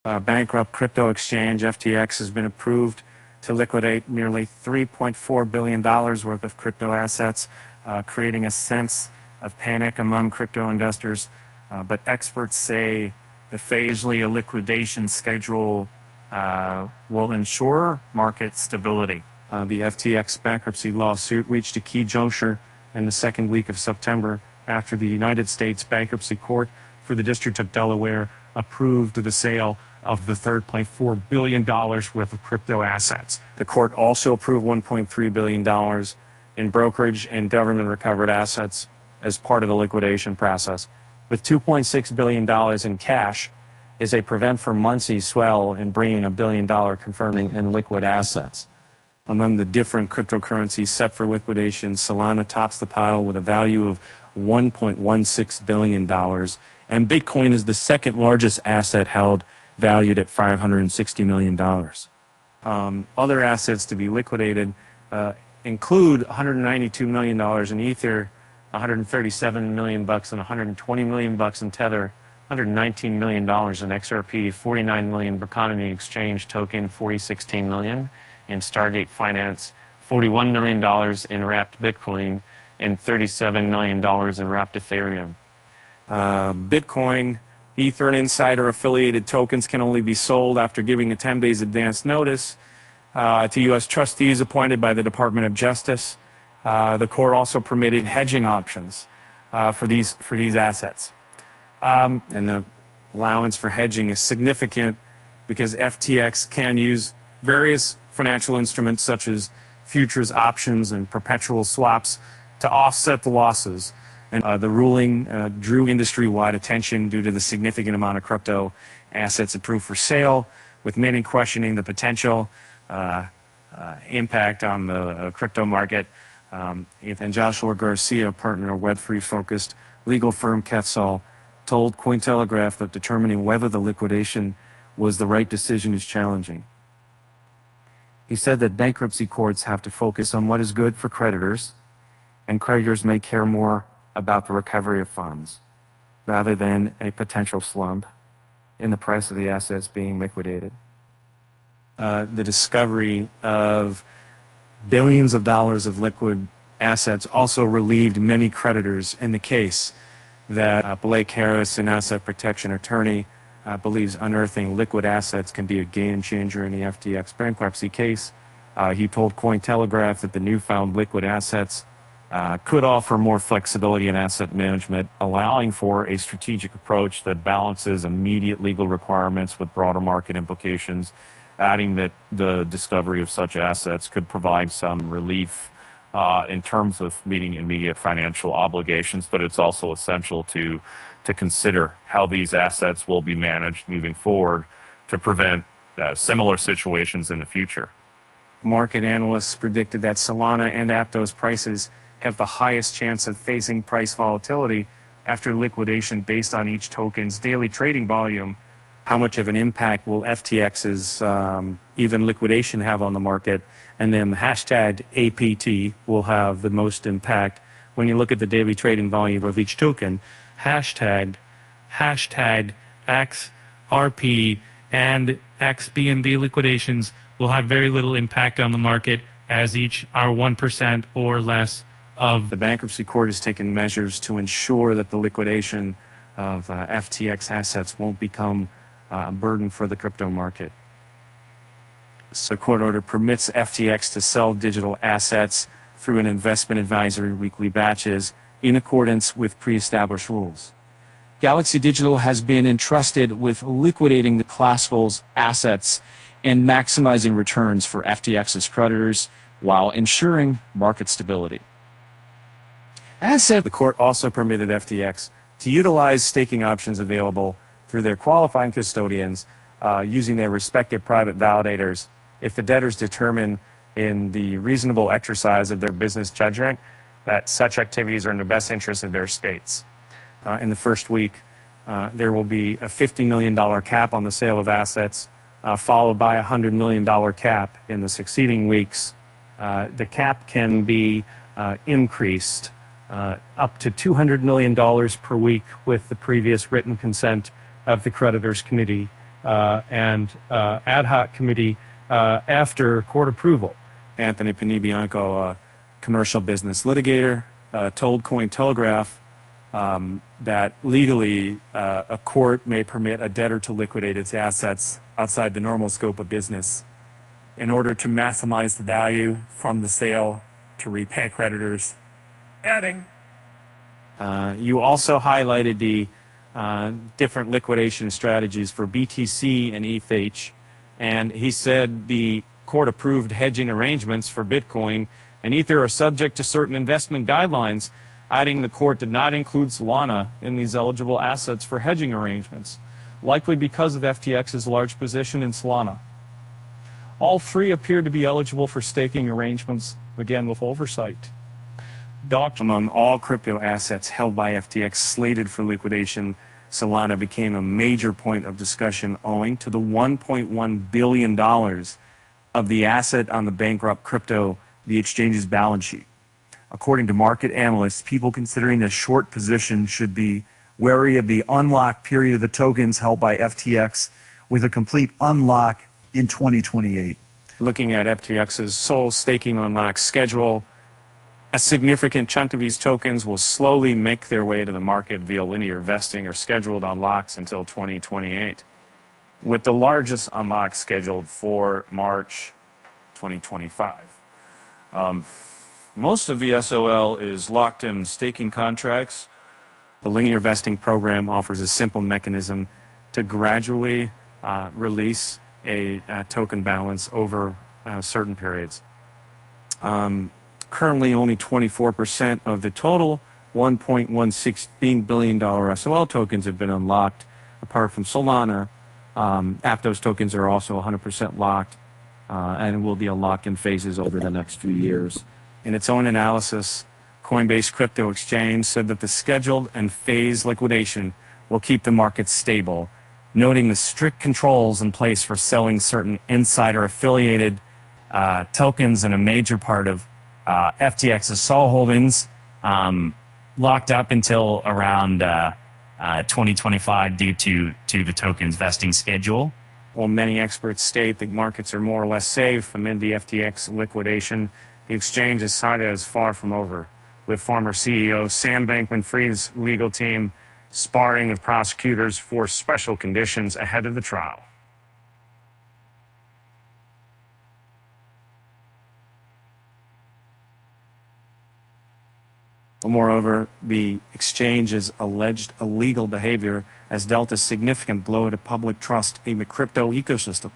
Bankrupt crypto exchange FTX has been approved to liquidate nearly $3.4 billion worth of crypto assets, creating a sense of panic among crypto investors. But experts say the phased liquidation schedule will ensure market stability. The FTX bankruptcy lawsuit reached a key juncture in the second week of September after the United States Bankruptcy Court for the District of Delaware approved the sale of the $3.4 billion worth of crypto assets. The court also approved $1.3 billion in brokerage and government-recovered assets as part of the liquidation process. With $2.6 billion in cash is a prevent for Muncie swell in bringing $1 billion confirming in liquid assets. Among the different cryptocurrencies set for liquidation, Solana tops the pile with a value of $1.16 billion, and Bitcoin is the second largest asset held, valued at $560 million. Other assets to be liquidated include $192 million in Ether, $137 million and $120 million in Tether, $119 million in XRP, $49 million Economy Exchange token, $16 million in Stargate Finance, $41 million in wrapped Bitcoin, and $37 million in wrapped Ethereum. Bitcoin, Ether, and insider-affiliated tokens can only be sold after giving a 10 days advance notice to U.S. trustees appointed by the Department of Justice. The court also permitted hedging options for these assets. And the allowance for hedging is significant because FTX can use various financial instruments such as futures, options, and perpetual swaps to offset the losses. And the ruling drew industry-wide attention due to the significant amount of crypto assets approved for sale, with many questioning the potential impact on the crypto market. And Joshua Garcia, partner of Web3-focused legal firm Quetzal, told Cointelegraph that determining whether the liquidation was the right decision is challenging. He said that bankruptcy courts have to focus on what is good for creditors, and creditors may care more about the recovery of funds rather than a potential slump in the price of the assets being liquidated. The discovery of billions of dollars of liquid assets also relieved many creditors in the case that Blake Harris, an asset protection attorney, believes unearthing liquid assets can be a game changer in the FTX bankruptcy case. He told Cointelegraph that the newfound liquid assets could offer more flexibility in asset management, allowing for a strategic approach that balances immediate legal requirements with broader market implications, adding that the discovery of such assets could provide some relief in terms of meeting immediate financial obligations, but it's also essential to consider how these assets will be managed moving forward to prevent similar situations in the future. Market analysts predicted that Solana and Aptos prices have the highest chance of facing price volatility after liquidation based on each token's daily trading volume. How much of an impact will FTX's even liquidation have on the market? And then hashtag APT will have the most impact when you look at the daily trading volume of each token. Hashtag XRP and XBNB liquidations will have very little impact on the market, as each are 1% or less of. The bankruptcy court has taken measures to ensure that the liquidation of FTX assets won't become a burden for the crypto market. So court order permits FTX to sell digital assets through an investment advisory weekly batches in accordance with pre-established rules. Galaxy Digital has been entrusted with liquidating the classifieds assets and maximizing returns for FTX's creditors while ensuring market stability. As said, the court also permitted FTX to utilize staking options available through their qualifying custodians using their respective private validators if the debtors determine in the reasonable exercise of their business judgment that such activities are in the best interest of their states. In the first week, there will be a $50 million cap on the sale of assets, followed by a $100 million cap in the succeeding weeks. The cap can be increased up to $200 million per week with the previous written consent of the creditors committee and ad hoc committee after court approval. Anthony Panibianco, a commercial business litigator, told Cointelegraph that legally a court may permit a debtor to liquidate its assets outside the normal scope of business in order to maximize the value from the sale to repay creditors. Adding, you also highlighted the different liquidation strategies for BTC and ETH, and he said the court-approved hedging arrangements for Bitcoin and Ether are subject to certain investment guidelines, adding the court did not include Solana in these eligible assets for hedging arrangements, likely because of FTX's large position in Solana. All three appear to be eligible for staking arrangements, again with oversight. Among all crypto assets held by FTX slated for liquidation, Solana became a major point of discussion owing to the $1.1 billion of the asset on the Bankrupt crypto, the exchange's balance sheet. According to market analysts, people considering a short position should be wary of the unlock period of the tokens held by FTX, with a complete unlock in 2028. Looking at FTX's sole staking unlock schedule, a significant chunk of these tokens will slowly make their way to the market via linear vesting or scheduled unlocks until 2028, with the largest unlock scheduled for March 2025. Most of VSOL is locked in staking contracts. The linear vesting program offers a simple mechanism to gradually release a token balance over certain periods. Currently, only 24% of the total $1.116 billion SOL tokens have been unlocked, apart from Solana. Aptos tokens are also 100% locked and will be unlocked in phases over the next few years. In its own analysis, Coinbase Crypto Exchange said that the scheduled and phased liquidation will keep the market stable, noting the strict controls in place for selling certain insider-affiliated tokens, and a major part of FTX's SOL holdings locked up until around 2025 due to the token's vesting schedule. While many experts state that markets are more or less safe amid the FTX liquidation, the exchange is cited as far from over, with former CEO Sam Bankman-Fried's legal team sparring with prosecutors for special conditions ahead of the trial. Moreover, the exchange's alleged illegal behavior has dealt a significant blow to public trust in the crypto ecosystem.